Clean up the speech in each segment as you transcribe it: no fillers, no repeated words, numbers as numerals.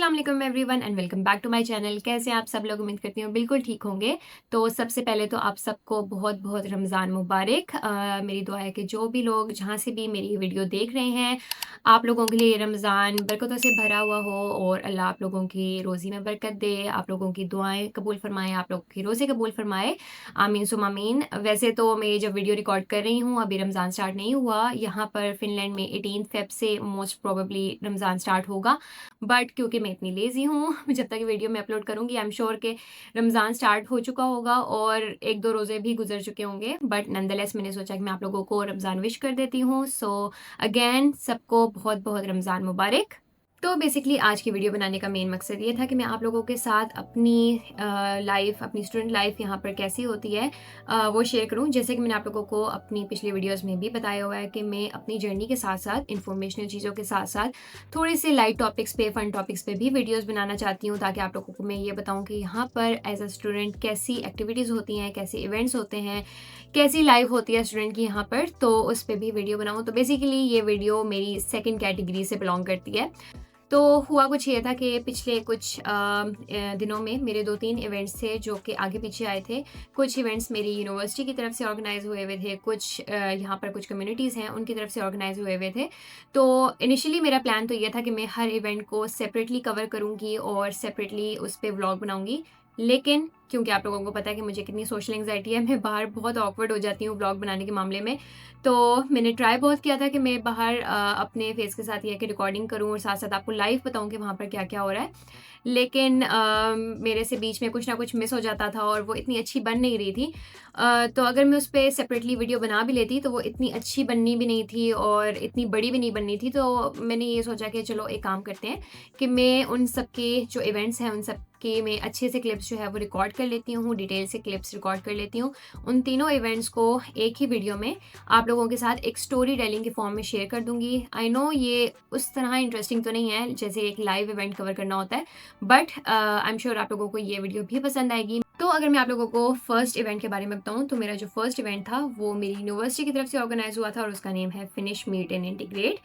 अस्सलाम वालेकुम everyone and welcome back to my channel. कैसे हैं आप सब लोग? उम्मीद करती हूँ बिल्कुल ठीक होंगे। तो सबसे पहले तो आप सबको बहुत बहुत रमज़ान मुबारक। मेरी दुआ है कि जो भी लोग जहाँ से भी मेरी वीडियो देख रहे हैं, आप लोगों के लिए ये रमज़ान बरकतों से भरा हुआ हो और अल्लाह आप लोगों की रोज़ी में बरकत दे, आप लोगों की दुआएं कबूल फरमाए, आप लोगों की रोज़े कबूल फरमाए। आमीन सुम आमीन। वैसे तो मैं जब वीडियो रिकॉर्ड कर रही हूँ अभी रमज़ान स्टार्ट नहीं हुआ। यहाँ पर फ़िनलैंड में 18 फ़ेब से मोस्ट प्रोबेबली रमज़ान स्टार्ट होगा, बट क्योंकि मैं इतनी लेज़ी हूँ जब तक वीडियो मैं अपलोड करूँगी आई एम श्योर कि रमज़ान स्टार्ट हो चुका होगा और 1-2 रोज़े भी गुजर चुके होंगे। बट नॉनदलेस मैंने सोचा कि मैं आप लोगों को रमज़ान विश कर देती हूँ। सो अगेन सबको बहुत बहुत रमज़ान मुबारक। तो बेसिकली आज की वीडियो बनाने का मेन मकसद ये था कि मैं आप लोगों के साथ अपनी लाइफ, अपनी स्टूडेंट लाइफ यहाँ पर कैसी होती है वो शेयर करूँ। जैसे कि मैंने आप लोगों को अपनी पिछली वीडियोस में भी बताया हुआ है कि मैं अपनी जर्नी के साथ साथ इंफॉर्मेशनल चीज़ों के साथ साथ थोड़ी सी लाइट टॉपिक्स पे, फन टॉपिक्स पे भी वीडियोस बनाना चाहती हूँ, ताकि आप लोगों को मैं ये बताऊँ कि यहाँ पर एज अ स्टूडेंट कैसी एक्टिविटीज़ होती हैं, कैसे इवेंट्स होते हैं, कैसी लाइफ होती है स्टूडेंट की यहाँ पर, तो उस पर भी वीडियो बनाऊँ। तो बेसिकली ये वीडियो मेरी सेकेंड कैटेगरी से बिलोंग करती है। तो हुआ कुछ ये था कि पिछले कुछ दिनों में मेरे 2-3 इवेंट्स थे जो कि आगे पीछे आए थे। कुछ इवेंट्स मेरी यूनिवर्सिटी की तरफ से ऑर्गेनाइज़ हुए हुए थे, कुछ यहाँ पर कुछ कम्युनिटीज़ हैं उनकी तरफ से ऑर्गेनाइज़ हुए हुए थे। तो इनिशियली मेरा प्लान तो ये था कि मैं हर इवेंट को सेपरेटली कवर करूँगी और सेपरेटली उस पे व्लॉग बनाऊँगी। लेकिन क्योंकि आप लोगों को पता है कि मुझे कितनी सोशल एंग्जाइटी है, मैं बाहर बहुत ऑकवर्ड हो जाती हूँ व्लॉग बनाने के मामले में। तो मैंने ट्राई बहुत किया था कि मैं बाहर अपने फेस के साथ ये कि रिकॉर्डिंग करूँ और साथ साथ आपको लाइव बताऊँ कि वहाँ पर क्या क्या हो रहा है। लेकिन मेरे से बीच में कुछ ना कुछ मिस हो जाता था और वो इतनी अच्छी बन नहीं रही थी। तो अगर मैं उस पर सेपरेटली वीडियो बना भी लेती तो वो इतनी अच्छी बननी भी नहीं थी और इतनी बड़ी भी नहीं बननी थी। तो मैंने ये सोचा कि चलो एक काम करते हैं कि मैं उन सब के जो इवेंट्स हैं उन सब के मैं अच्छे से क्लिप्स जो है वो रिकॉर्ड कर लेती हूँ, डिटेल से क्लिप्स रिकॉर्ड कर लेती हूँ। उन तीनों इवेंट्स को एक ही वीडियो में आप लोगों के साथ एक स्टोरी टेलिंग के फॉर्म में शेयर कर दूँगी। आई नो ये उस तरह इंटरेस्टिंग तो नहीं है जैसे एक लाइव इवेंट कवर करना होता है, बट आई एम श्योर आप लोगों को ये वीडियो भी पसंद आएगी। तो अगर मैं आप लोगों को फर्स्ट इवेंट के बारे में बताऊँ तो मेरा जो फर्स्ट इवेंट था वो मेरी यूनिवर्सिटी की तरफ से ऑर्गेनाइज हुआ था और उसका नेम है फिनिश मीट एंड इंटीग्रेट।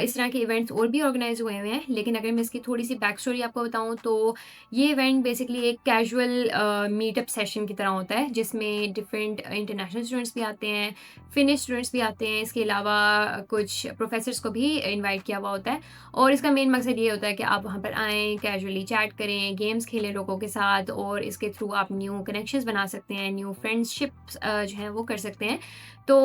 इस तरह के इवेंट्स और भी ऑर्गेनाइज हुए हुए हैं, लेकिन अगर मैं इसकी थोड़ी सी बैक स्टोरी आपको बताऊँ तो ये इवेंट बेसिकली एक कैजुअल मीटअप सेशन की तरह होता है जिसमें डिफरेंट इंटरनेशनल स्टूडेंट्स भी आते हैं, फिनिश स्टूडेंट्स भी आते हैं। इसके अलावा कुछ प्रोफेसर्स को भी इनवाइट किया हुआ होता है और इसका मेन मकसद ये होता है कि आप वहाँ पर आएँ, कैजुअली चैट करें, गेम्स खेलें लोगों के साथ और इसके थ्रू आप न्यू कनेक्शंस बना सकते हैं, न्यू फ्रेंडशिप्स जो हैं वो कर सकते हैं। तो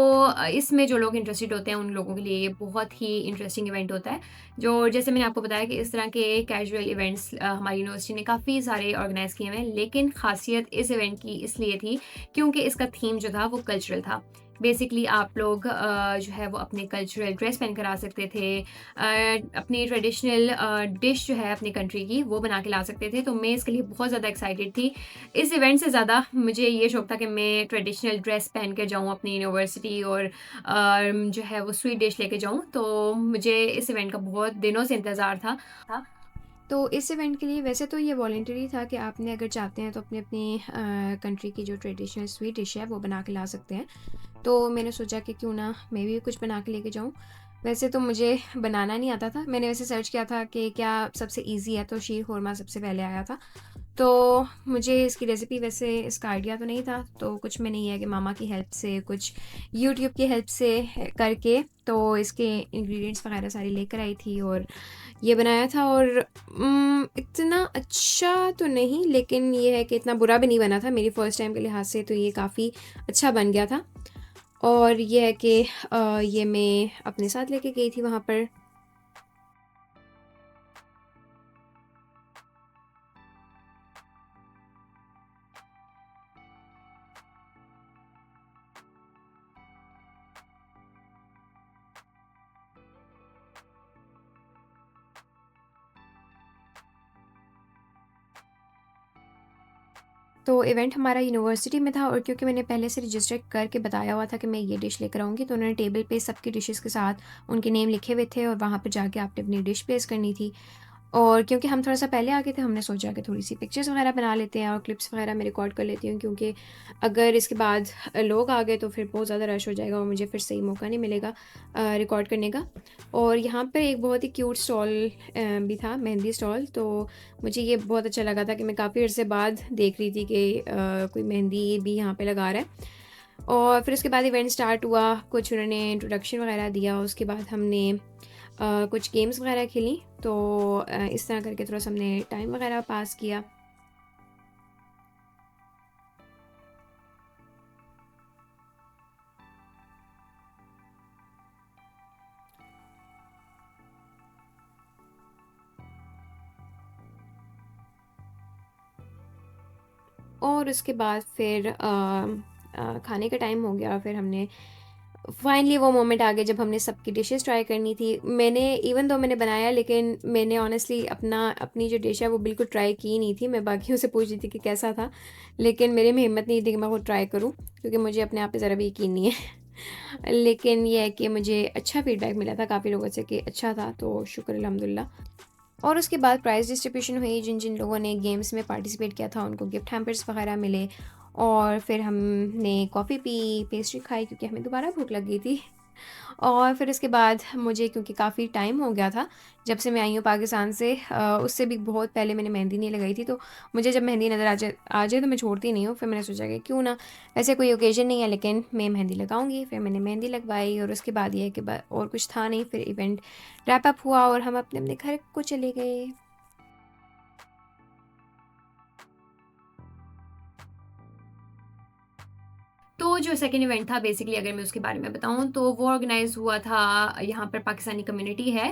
इसमें जो लोग इंटरेस्टेड होते हैं उन लोगों के लिए ये बहुत ही इंटरेस्टिंग इवेंट होता है। जो जैसे मैंने आपको बताया कि इस तरह के कैजुअल इवेंट्स हमारी यूनिवर्सिटी ने काफ़ी सारे ऑर्गेनाइज़ किए हुए हैं, लेकिन ख़ासियत इस इवेंट की इसलिए थी क्योंकि इसका थीम जो था वो कल्चरल था। बेसिकली आप लोग जो है वो अपने कल्चरल ड्रेस पहन कर आ सकते थे, अपनी ट्रेडिशनल डिश जो है अपनी कंट्री की वो बना के ला सकते थे। तो मैं इसके लिए बहुत ज़्यादा एक्साइटेड थी। इस इवेंट से ज़्यादा मुझे ये शौक था कि मैं ट्रेडिशनल ड्रेस पहन कर जाऊँ अपनी यूनिवर्सिटी और जो है वो स्वीट डिश लेके जाऊँ। तो मुझे इस इवेंट का बहुत दिनों से इंतज़ार था। तो इस इवेंट के लिए वैसे तो ये वॉलंटरी था कि आपने अगर चाहते हैं तो अपनी अपनी कंट्री की जो ट्रेडिशनल स्वीट डिश है वो बना के ला सकते हैं। तो मैंने सोचा कि क्यों ना मैं भी कुछ बना के लेके जाऊँ। वैसे तो मुझे बनाना नहीं आता था, मैंने वैसे सर्च किया था कि क्या सबसे ईज़ी है तो शीर खुरमा सबसे पहले आया था। तो मुझे इसकी रेसिपी, वैसे इसका आइडिया तो नहीं था, तो कुछ मैंने ये है कि मामा की हेल्प से, कुछ यूट्यूब की हेल्प से करके तो इसके इंग्रेडिएंट्स वगैरह सारी लेकर आई थी और ये बनाया था। और इतना अच्छा तो नहीं, लेकिन ये है कि इतना बुरा भी नहीं बना था मेरी फ़र्स्ट टाइम के लिहाज से, तो ये काफ़ी अच्छा बन गया था। और ये है कि ये मैं अपने साथ लेके गई थी वहाँ पर। तो इवेंट हमारा यूनिवर्सिटी में था और क्योंकि मैंने पहले से रजिस्टर करके बताया हुआ था कि मैं ये डिश लेकर आऊँगी, तो उन्होंने टेबल पे सबकी डिशेस के साथ उनके नेम लिखे हुए थे और वहाँ पर जाके आपने अपनी डिश प्लेस करनी थी। और क्योंकि हम थोड़ा-सा पहले आ गए थे, हमने सोचा कि थोड़ी-सी पिक्चर्स वगैरह बना लेते हैं और क्लिप्स वगैरह मैं रिकॉर्ड कर लेती हूँ, क्योंकि अगर इसके बाद लोग आ गए तो फिर बहुत ज़्यादा रश हो जाएगा और मुझे फिर सही मौका नहीं मिलेगा रिकॉर्ड करने का। और यहाँ पे एक बहुत ही क्यूट स्टॉल भी था, मेहंदी स्टॉल, तो मुझे ये बहुत अच्छा लगा था कि मैं काफ़ी अरसे बाद देख रही थी कि कोई मेहंदी भी यहाँ पे लगा रहा है। और फिर उसके बाद इवेंट स्टार्ट हुआ, कुछ उन्होंने इंट्रोडक्शन वगैरह दिया, उसके बाद हमने कुछ गेम्स वगैरह खेली, तो इस तरह करके थोड़ा-सा हमने टाइम वगैरह पास किया। और उसके बाद फिर खाने का टाइम हो गया, फिर हमने फाइनली वो मोमेंट आ गया जब हमने सबकी डिशेज़ ट्राई करनी थी। मैंने इवन दो मैंने बनाया, लेकिन मैंने ऑनेस्टली अपनी जो डिश है वो बिल्कुल ट्राई की नहीं थी। मैं बाकियों से पूछ रही थी कि कैसा था, लेकिन मेरे में हिम्मत नहीं थी कि मैं खुद ट्राई करूँ, क्योंकि मुझे अपने आप पे ज़रा भी यकीन नहीं है। लेकिन ये है कि मुझे अच्छा फीडबैक मिला था काफ़ी लोगों से कि अच्छा था, तो शुक्र अल्हम्दुलिल्लाह। और उसके बाद प्राइज़ डिस्ट्रीब्यूशन हुई, जिन-जिन लोगों ने गेम्स में पार्टिसिपेट किया था उनको गिफ्ट हैम्पर्स वगैरह मिले। और फिर हमने कॉफ़ी पी, पेस्ट्री खाई, क्योंकि हमें दोबारा भूख लग गई थी। और फिर उसके बाद मुझे, क्योंकि काफ़ी टाइम हो गया था जब से मैं आई हूँ पाकिस्तान से, उससे भी बहुत पहले मैंने मेहंदी नहीं लगाई थी, तो मुझे जब मेहंदी नज़र आ जाए तो मैं छोड़ती नहीं हूँ। फिर मैंने सोचा कि क्यों ना, वैसे कोई ओकेज़न नहीं है लेकिन मैं मेहंदी लगाऊंगी। फिर मैंने मेहंदी लगवाई और उसके बाद ये है कि और कुछ था नहीं, फिर इवेंट रैप अप हुआ और हम अपने अपने घर को चले गए। तो जो सेकंड इवेंट था, बेसिकली अगर मैं उसके बारे में बताऊँ तो वो ऑर्गेनाइज़ हुआ था, यहाँ पर पाकिस्तानी कम्युनिटी है,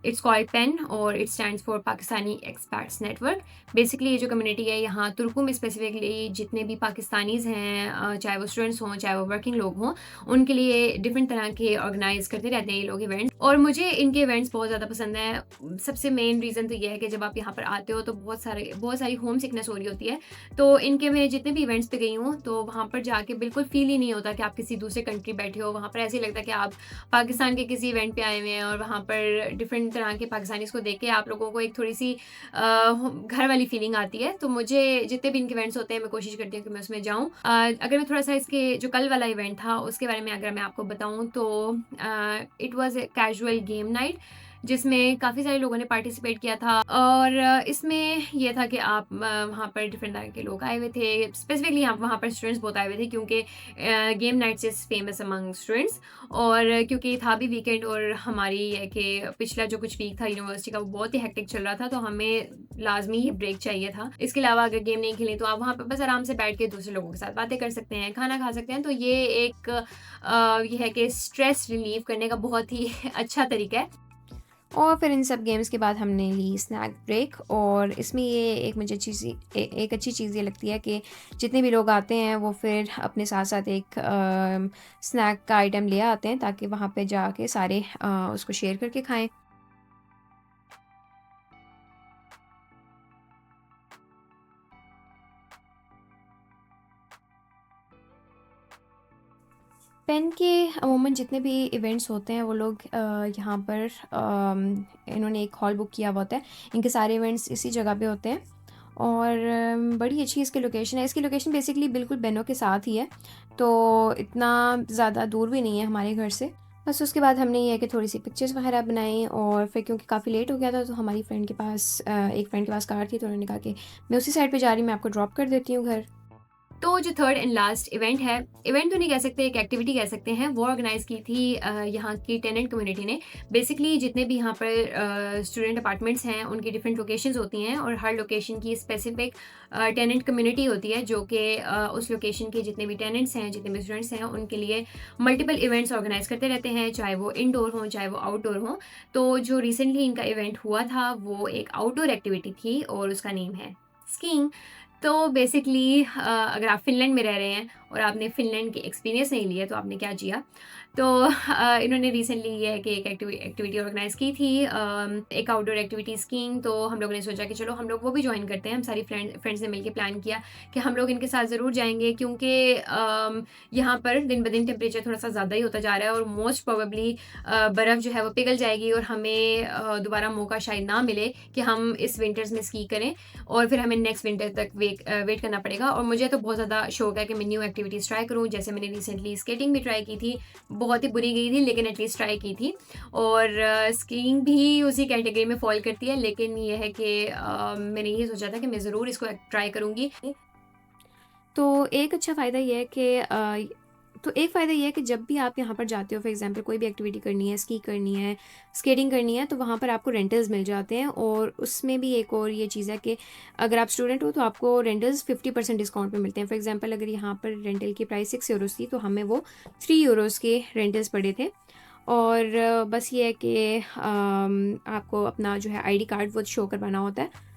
इट्स कॉल्ड पेन और it stands for Pakistani experts network. Basically ये जो कम्युनिटी है यहाँ तुर्कों में स्पेसिफिकली जितने भी पाकिस्तानीज़ हैं, चाहे वो स्टूडेंट्स हों, चाहे वो वर्किंग लोग हों, उनके लिए डिफरेंट तरह के ऑर्गेनाइज़ करते रहते हैं ये लोग इवेंट्स, और मुझे इनके इवेंट्स बहुत ज़्यादा पसंद हैं। सबसे मेन रीज़न तो ये है कि जब आप यहाँ पर आते हो तो बहुत सारी होम सिकनेस हो रही होती है। तो इनके मैं जितने भी इवेंट्स पे गई हूँ, तो वहाँ पर जाके बिल्कुल फ़ील ही नहीं होता कि आप किसी दूसरे कंट्री बैठे हो। वहाँ पर ऐसे ही लगता है कि आप पाकिस्तान के किसी इवेंट पे आए हुए हैं, और वहाँ पर डिफरेंट तरह के पाकिस्तानीज़ को देख के आप लोगों को एक थोड़ी-सी घर वाली फीलिंग आती है। तो मुझे जितने भी इनके इवेंट्स होते हैं, मैं कोशिश करती हूँ कि मैं उसमें जाऊँ। अगर मैं थोड़ा-सा इसके जो कल वाला इवेंट था, उसके बारे में अगर मैं आपको बताऊँ तो it was a casual game night, जिसमें काफ़ी सारे लोगों ने पार्टिसिपेट किया था। और इसमें ये था कि आप वहाँ पर डिफरेंट तरह के लोग आए हुए थे। स्पेसिफिकली यहाँ वहाँ पर स्टूडेंट्स बहुत आए हुए थे, क्योंकि game nights is famous among students. और क्योंकि था भी वीकेंड, और हमारी ये कि पिछला जो कुछ वीक था यूनिवर्सिटी का वो बहुत ही हेक्टिक चल रहा था, तो हमें लाज़मी ये ब्रेक चाहिए था। इसके अलावा अगर गेम नहीं खेलें तो आप वहाँ पे बस आराम से बैठ के दूसरे लोगों के साथ बातें कर सकते हैं, खाना खा सकते हैं। तो ये एक ये है कि स्ट्रेस रिलीव करने का बहुत ही अच्छा तरीका है। और फिर इन सब गेम्स के बाद हमने ली स्नैक ब्रेक, और इसमें ये एक अच्छी चीज़ ये लगती है कि जितने भी लोग आते हैं वो फिर अपने साथ साथ एक स्नैक का आइटम ले आते हैं, ताकि वहाँ पे जाके सारे उसको शेयर करके खाएं। पेन के अमूमन जितने भी इवेंट्स होते हैं वो लोग यहाँ पर इन्होंने एक हॉल बुक किया हुआ होता है। इनके सारे इवेंट्स इसी जगह पे होते हैं, और बड़ी अच्छी इसकी लोकेशन है। इसकी लोकेशन बेसिकली बिल्कुल बेनो के साथ ही है, तो इतना ज़्यादा दूर भी नहीं है हमारे घर से। बस उसके बाद हमने ये है कि थोड़ी सी पिक्चर्स वगैरह बनाई, और फिर क्योंकि काफ़ी लेट हो गया था तो हमारी फ्रेंड के पास एक फ्रेंड के पास कार थी, तो उन्होंने कहा कि मैं उसी साइड पे जा रही हूँ, मैं आपको ड्रॉप कर देती हूँ घर। तो जो थर्ड एंड लास्ट इवेंट है, इवेंट तो नहीं कह सकते, एक एक्टिविटी कह सकते हैं, वो ऑर्गेनाइज़ की थी यहाँ की टेनेंट कम्युनिटी ने। बेसिकली जितने भी यहाँ पर स्टूडेंट अपार्टमेंट्स हैं, उनकी डिफरेंट लोकेशंस होती हैं, और हर लोकेशन की स्पेसिफिक टेनेंट कम्युनिटी होती है, जो कि उस लोकेशन के जितने भी टेनेंट्स हैं, जितने भी स्टूडेंट्स हैं, उनके लिए मल्टीपल इवेंट्स ऑर्गेनाइज़ करते रहते हैं, चाहे वो इंडोर हों, चाहे वो आउटडोर हों। तो जो रिसेंटली इनका इवेंट हुआ था, वो एक आउटडोर एक्टिविटी थी, और उसका नेम है स्कीइंग। तो बेसिकली अगर आप फ़िनलैंड में रह रहे हैं और आपने फ़िनलैंड के एक्सपीरियंस नहीं लिए तो आपने क्या जिया। तो इन्होंने रिसेंटली ये है कि एक एक्टिविटी ऑर्गेनाइज़ की थी, एक आउटडोर एक्टिविटी स्कीइंग। तो हम लोगों ने सोचा कि चलो हम लोग वो भी जॉइन करते हैं। हम सारी फ्रेंड्स ने मिलके प्लान किया कि हम लोग इनके साथ ज़रूर जाएँगे, क्योंकि यहाँ पर दिन ब दिन टेम्परेचर थोड़ा-सा ज़्यादा ही होता जा रहा है और मोस्ट प्रोबेबली बर्फ़ जो है वो पिघल जाएगी और हमें दोबारा मौका शायद ना मिले कि हम इस विंटर्स में स्की करें, और फिर हमें नेक्स्ट विंटर तक वेट करना पड़ेगा। और मुझे तो बहुत ज़्यादा शौक है कि मैं न्यू एक्टिविटीज़ ट्राई करूँ। जैसे मैंने रिसेंटली स्केटिंग भी ट्राई की थी, बहुत ही बुरी गई थी लेकिन एटलीस्ट ट्राई की थी। और स्कीइंग भी उसी कैटेगरी में फ़ॉल करती है, लेकिन ये है कि मैंने ये सोचा था कि मैं ज़रूर इसको ट्राई करूँगी। तो एक अच्छा फ़ायदा ये है कि तो एक फ़ायदा ये है कि जब भी आप यहाँ पर जाते हो, फॉर एग्ज़ाम्पल कोई भी एक्टिविटी करनी है, स्की करनी है, स्केटिंग करनी है, तो वहाँ पर आपको रेंटल्स मिल जाते हैं। और उसमें भी एक और ये चीज़ है कि अगर आप स्टूडेंट हो तो आपको रेंटल्स 50% डिस्काउंट में मिलते हैं। फॉर एग्ज़ाम्पल अगर यहाँ पर रेंटल की प्राइस 6 यूरोज़ थी तो हमें वो 3 यूरोज़ के रेंटल्स पड़े थे। और बस ये है कि आपको अपना जो है आईडी कार्ड वो शो करवाना होता है।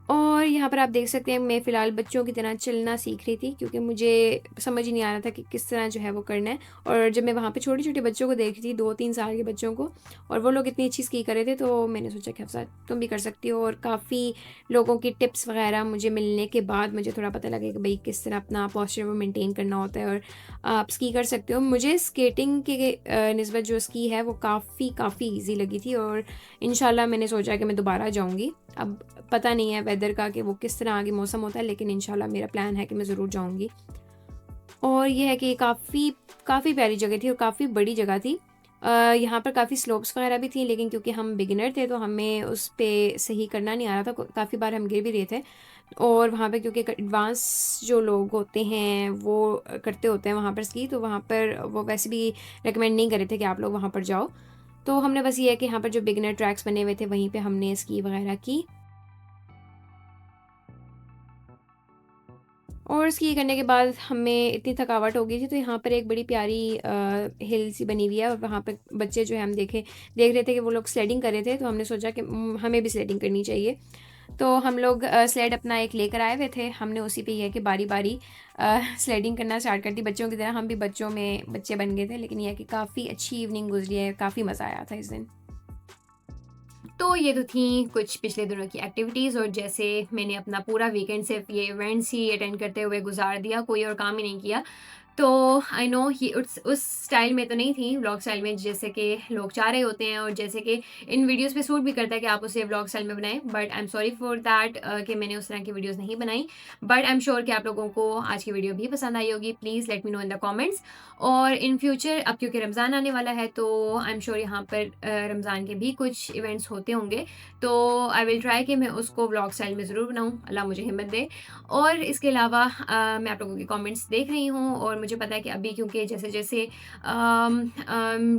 और यहाँ पर आप देख सकते हैं मैं फ़िलहाल बच्चों की तरह चलना सीख रही थी, क्योंकि मुझे समझ ही नहीं आ रहा था कि किस तरह जो है वो करना है। और जब मैं वहाँ पे छोटे-छोटे बच्चों को देख रही थी, 2-3 साल के बच्चों को, और वो लोग इतनी अच्छी स्की कर रहे थे, तो मैंने सोचा कि हफ्सा तुम भी कर सकती हो। और काफ़ी लोगों की टिप्स वगैरह मुझे मिलने के बाद मुझे थोड़ा पता लगा कि भई किस तरह अपना पोस्चर वो मेंटेन करना होता है और आप स्की कर सकते हो। मुझे स्केटिंग के निस्बत जो स्की है वो काफ़ी ईज़ी लगी थी, और इंशाल्लाह मैंने सोचा कि मैं दोबारा जाऊँगी। अब पता नहीं है वेदर का कि वो किस तरह आगे मौसम होता है, लेकिन इंशाल्लाह मेरा प्लान है कि मैं ज़रूर जाऊँगी। और ये है कि काफ़ी प्यारी जगह थी और काफ़ी बड़ी जगह थी। यहाँ पर काफ़ी स्लोप्स वगैरह भी थी, लेकिन क्योंकि हम बिगिनर थे तो हमें उस पे सही करना नहीं आ रहा था, काफ़ी बार हम गिर भी रहे थे। और वहाँ पे क्योंकि एडवांस जो लोग होते हैं वो करते होते हैं वहाँ पर स्की, तो वहाँ पर वो वैसे भी रिकमेंड नहीं कर रहे थे कि आप लोग वहाँ पर जाओ। तो हमने बस ये है कि यहाँ पर जो बिगिनर ट्रैक्स बने हुए थे वहीं पे हमने स्की वगैरह की। और स्की करने के बाद हमें इतनी थकावट हो गई थी, तो यहाँ पर एक बड़ी प्यारी हिल सी बनी हुई है, और वहाँ पे बच्चे जो है हम देख रहे थे कि वो लोग स्लेडिंग कर रहे थे, तो हमने सोचा कि हमें भी स्लेडिंग करनी चाहिए। तो हम लोग स्लेड अपना एक लेकर आए हुए थे, हमने उसी पे ये है कि बारी-बारी स्लेडिंग करना स्टार्ट कर दी बच्चों की तरह। हम भी बच्चों में बच्चे बन गए थे, लेकिन ये है कि काफ़ी अच्छी इवनिंग गुज़री है, काफ़ी मज़ा आया था इस दिन। तो ये तो थी कुछ पिछले दिनों की एक्टिविटीज़, और जैसे मैंने अपना पूरा वीकेंड सिर्फ ये इवेंट्स ही अटेंड करते हुए गुजार दिया, कोई और काम ही नहीं किया। तो आई नो ये उस स्टाइल में तो नहीं थी, व्लॉग स्टाइल में जैसे कि लोग चाह रहे होते हैं और जैसे कि इन वीडियोस पे सूट भी करता है कि आप उसे व्लॉग स्टाइल में बनाएं। But I am sorry for that कि मैंने उस तरह की वीडियोस नहीं बनाई। बट आई एम श्योर कि आप लोगों को आज की वीडियो भी पसंद आई होगी। Please let me know in the comments. और इन फ्यूचर अब क्योंकि रमज़ान आने वाला है तो आई एम श्योर यहाँ पर रमज़ान के भी कुछ इवेंट्स होते होंगे, तो आई विल ट्राई कि मैं उसको व्लॉग स्टाइल में ज़रूर बनाऊँ, अल्लाह मुझे हिम्मत दे। और इसके अलावा मैं आप लोगों के कमेंट्स देख रही हूँ, और मुझे पता है कि अभी क्योंकि जैसे-जैसे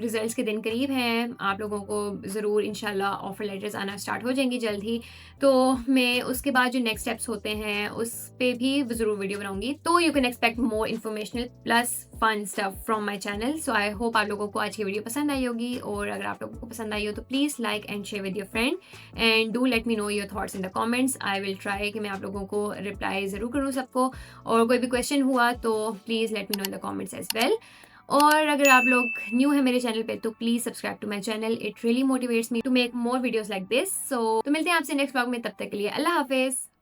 रिज़ल्ट्स के दिन करीब हैं, आप लोगों को ज़रूर इंशाल्लाह ऑफ़र लेटर्स आना स्टार्ट हो जाएँगी जल्द ही। तो मैं उसके बाद जो नेक्स्ट स्टेप्स होते हैं, उस पे भी ज़रूर वीडियो बनाऊँगी। तो you can expect more informational plus fun stuff from my channel. So I hope आप लोगों को आज की वीडियो पसंद आई होगी, और अगर आप लोगों को पसंद आई हो तो please like and share with your friend, and do let me know your thoughts in the comments. I will try कि मैं आप लोगों को रिप्लाई ज़रूर करूँ सबको, और कोई भी क्वेश्चन हुआ तो please let me know in the comments as well. और अगर आप लोग न्यू है मेरे चैनल पे तो please subscribe to my channel, it really motivates me to make more videos like this. So तो मिलते हैं आपसे नेक्स्ट व्लॉग में, तब तक के लिए अल्लाह हाफ़िज़।